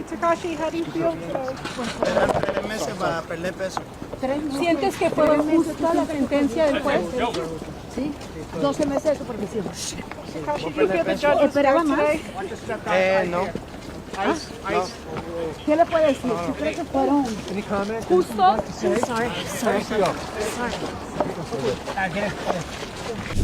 Takashi, how do you feel today? 3 meses para perder peso. ¿Sientes que fue justa la sentencia del juez? Sí, 12 meses de supervisión. Takashi, do you feel the judge was fair today? No. No. ¿Qué le puede decir? ¿Tú crees que fueron Justo?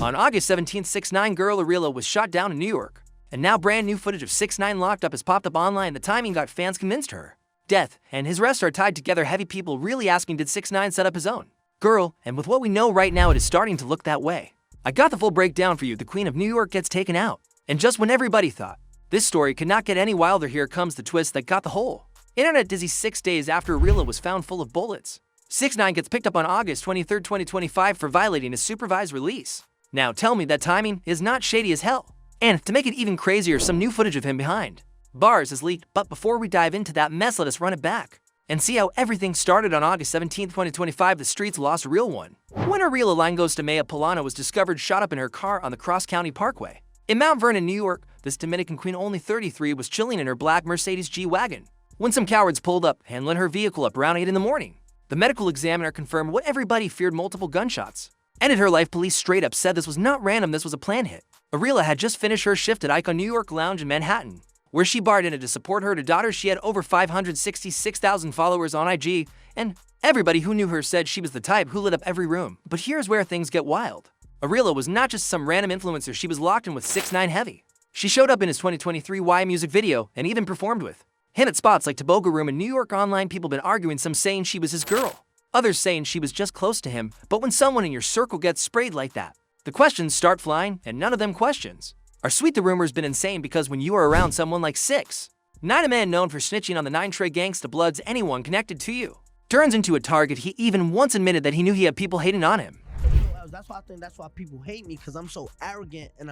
On August 17th, 6ix9ine girl Arilla was shot down in New York. And now brand new footage of 6ix9ine locked up has popped up online. The timing got fans convinced her. Death and his arrest are tied together, heavy people really asking, did 6ix9ine set up his own girl? And with what we know right now, it is starting to look that way. I got the full breakdown for you. The Queen of New York gets taken out. And just when everybody thought this story could not get any wilder, here comes the twist that got the whole internet dizzy 6 days after Arilla was found full of bullets. 6ix9ine gets picked up on August 23, 2025 for violating his supervised release. Now tell me that timing is not shady as hell. And to make it even crazier, some new footage of him behind bars is leaked. But before we dive into that mess, let us run it back and see how everything started on August 17, 2025. The streets lost a real one when Arilla Langostamea Polana was discovered shot up in her car on the Cross County Parkway in Mount Vernon, New York. This Dominican queen, only 33, was chilling in her black Mercedes G-Wagon when some cowards pulled up, handling her vehicle up around 8 in the morning. The medical examiner confirmed what everybody feared: multiple gunshots. Ended her life. Police straight up said this was not random, this was a planned hit. Arilla had just finished her shift at Icon New York Lounge in Manhattan, where she barred in to support her daughter. She had over 566,000 followers on IG, and everybody who knew her said she was the type who lit up every room. But here's where things get wild. Arilla was not just some random influencer, she was locked in with 6ix9ine heavy. She showed up in his 2023 Y music video and even performed with him at spots like Toboga Room in New York. Online people been arguing, some saying she was his girl, others saying she was just close to him. But when someone in your circle gets sprayed like that, the questions start flying, and none of them questions are sweet. The rumors been insane, because when you are around someone like 6ix9ine, a man known for snitching on the 9 Trey gangsta bloods, anyone connected to you turns into a target. He even once admitted that he knew he had people hating on him. That's why I think that's why people hate me, because I'm so arrogant and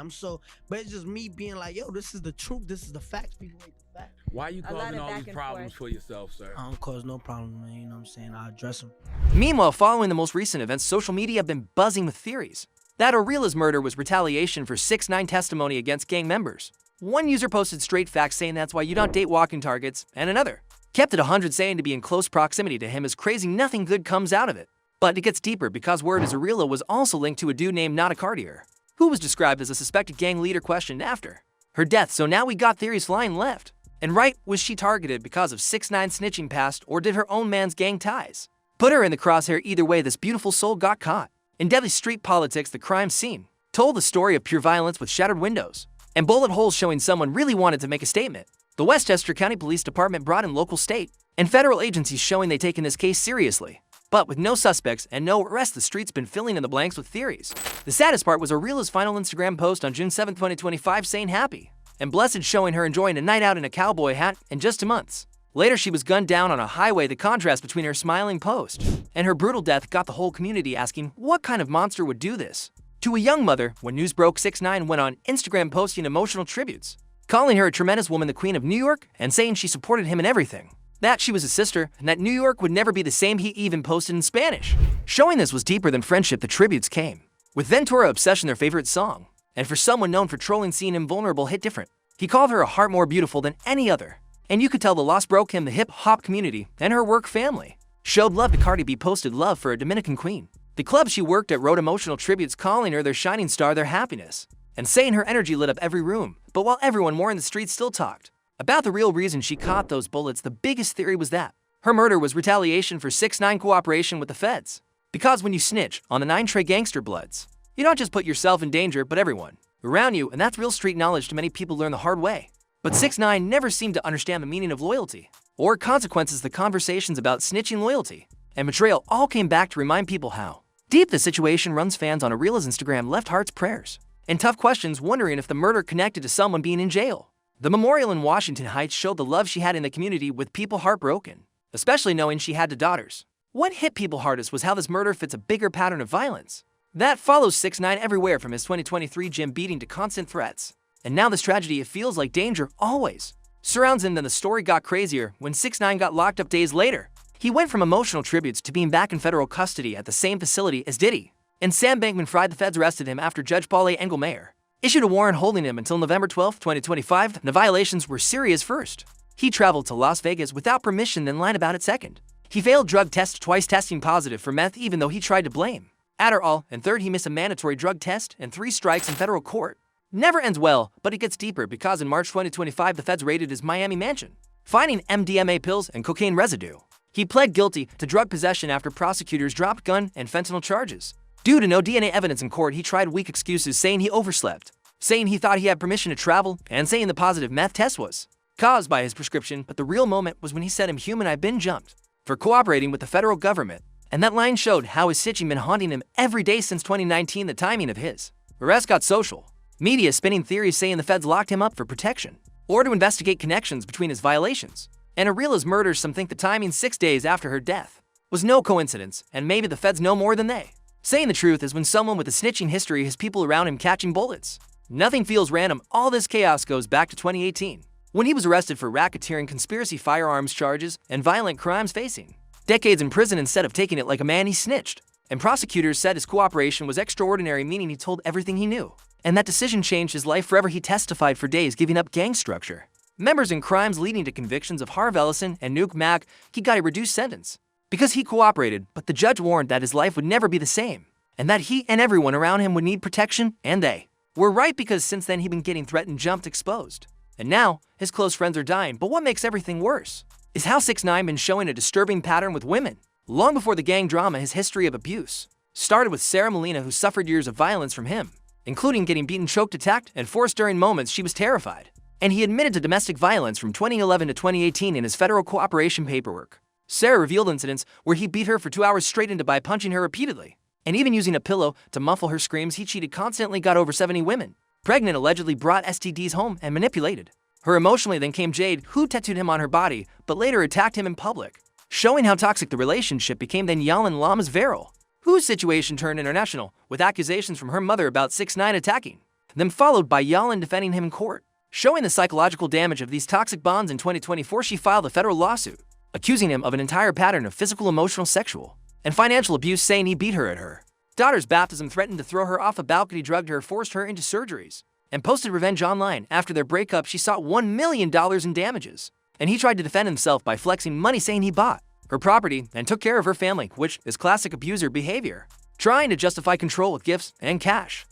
but it's just me being like, yo, this is the truth, this is the facts. People hate the facts. Why are you causing all these problems for yourself, sir? I don't cause no problem, man, you know what I'm saying? I address them. Meanwhile, following the most recent events, social media have been buzzing with theories that Arilla's murder was retaliation for 6ix9ine testimony against gang members. One user posted straight facts, saying that's why you don't date walking targets, and another kept it 100, saying to be in close proximity to him is crazy, nothing good comes out of it. But it gets deeper, because word is Arilla was also linked to a dude named Nada Cartier, who was described as a suspected gang leader, questioned after her death. So now we got theories flying left and right. Was she targeted because of 6ix9ine snitching past, or did her own man's gang ties put her in the crosshair? Either way, this beautiful soul got caught in deadly street politics. The crime scene told the story of pure violence, with shattered windows and bullet holes, showing someone really wanted to make a statement. The Westchester County Police Department brought in local, state, and federal agencies, showing they taken this case seriously. But with no suspects and no arrests, the streets been filling in the blanks with theories. The saddest part was Arilla's final Instagram post on June 7, 2025, saying happy and blessed, showing her enjoying a night out in a cowboy hat. And just 2 months later, she was gunned down on a highway. The contrast between her smiling post and her brutal death got the whole community asking, what kind of monster would do this to a young mother? When news broke, 6ix9ine went on Instagram posting emotional tributes, calling her a tremendous woman, the Queen of New York, and saying she supported him in everything, that she was his sister, and that New York would never be the same. He even posted in Spanish, showing this was deeper than friendship. The tributes came with Ventura Obsession, their favorite song, and for someone known for trolling, seeing him vulnerable hit different. He called her a heart more beautiful than any other, and you could tell the loss broke him. The hip-hop community and her work family showed love to Cardi B, posted love for a Dominican queen. The club she worked at wrote emotional tributes, calling her their shining star, their happiness, and saying her energy lit up every room. But while everyone more in the streets still talked about the real reason she caught those bullets, the biggest theory was that her murder was retaliation for 6ix9ine cooperation with the feds. Because when you snitch on the 9 Trey gangster bloods, you don't just put yourself in danger, but everyone around you, and that's real street knowledge. Many people learn the hard way. But 6ix9ine never seemed to understand the meaning of loyalty or consequences. The conversations about snitching, loyalty, and betrayal all came back to remind people how deep the situation runs. Fans on Arilla's Instagram left hearts, prayers, and tough questions, wondering if the murder connected to someone being in jail. The memorial in Washington Heights showed the love she had in the community, with people heartbroken, especially knowing she had 2 daughters. What hit people hardest was how this murder fits a bigger pattern of violence that follows 6ix9ine everywhere, from his 2023 gym beating to constant threats. And now this tragedy, it feels like danger always surrounds him. Then the story got crazier when 6ix9ine got locked up days later. He went from emotional tributes to being back in federal custody at the same facility as Diddy and Sam Bankman-Fried. The feds arrested him after Judge Paul A. Engelmayer issued a warrant holding him until November 12, 2025. The violations were serious. First, He traveled to Las Vegas without permission, then lied about it second. He failed drug test twice, testing positive for meth even though he tried to blame Adderall, and third, he missed a mandatory drug test and 3 strikes in federal court. Never ends well, but it gets deeper because in March 2025, the feds raided his Miami mansion, finding MDMA pills and cocaine residue. He pled guilty to drug possession after prosecutors dropped gun and fentanyl charges. Due to no DNA evidence in court, he tried weak excuses, saying he overslept, saying he thought he had permission to travel, and saying the positive meth test was caused by his prescription, but the real moment was when he said, "I'm human, I've been jumped," for cooperating with the federal government. And that line showed how his snitching been haunting him every day since 2019. The timing of his arrest got social media spinning theories saying the feds locked him up for protection or to investigate connections between his violations and Ariela's murder. Some think the timing 6 days after her death was no coincidence, and maybe the feds know more than they. Saying the truth is when someone with a snitching history has people around him catching bullets. Nothing feels random. All this chaos goes back to 2018, when he was arrested for racketeering, conspiracy, firearms charges, and violent crimes, facing decades in prison. Instead of taking it like a man, he snitched. And prosecutors said his cooperation was extraordinary, meaning he told everything he knew. And that decision changed his life forever. He testified for days, giving up gang structure, members, and crimes, leading to convictions of Harv Ellison and Nuke Mac. He got a reduced sentence because he cooperated, but the judge warned that his life would never be the same, and that he and everyone around him would need protection, and they were right, because since then he'd been getting threatened, jumped, exposed. And now his close friends are dying. But what makes everything worse is how 6ix9ine been showing a disturbing pattern with women. Long before the gang drama, his history of abuse started with Sarah Molina, who suffered years of violence from him, including getting beaten, choked, attacked, and forced during moments she was terrified. And he admitted to domestic violence from 2011 to 2018 in his federal cooperation paperwork. Sarah revealed incidents where he beat her for 2 hours straight into by punching her repeatedly, and even using a pillow to muffle her screams. He cheated constantly, got over 70 women pregnant, allegedly brought STDs home, and manipulated her emotionally. Then came Jade, who tattooed him on her body, but later attacked him in public, showing how toxic the relationship became. Then Yalan Lamas Vero, whose situation turned international, with accusations from her mother about 6ix9ine attacking them, followed by Yalan defending him in court, showing the psychological damage of these toxic bonds. In 2024, she filed a federal lawsuit, accusing him of an entire pattern of physical, emotional, sexual, and financial abuse, saying he beat her at her daughter's baptism, threatened to throw her off a balcony, drugged her, forced her into surgeries, and posted revenge online. After their breakup, she sought $1 million in damages, and he tried to defend himself by flexing money, saying he bought her property and took care of her family, which is classic abuser behavior, trying to justify control with gifts and cash.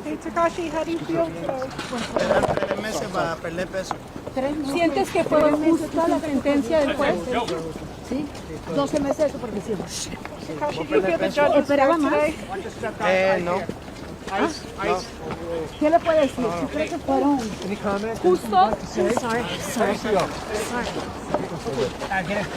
Hey, Takashi, how do you feel today? 3 meses para perder peso. ¿Sientes que fue justa la sentencia del juez? Sí, 12 meses de supervisión. Takashi, do you feel the judge was fair ¿Esperaba más? today? No. ¿Qué le puede decir? ¿Tú crees que fueron Justo? sorry. Ah, ¿quieres?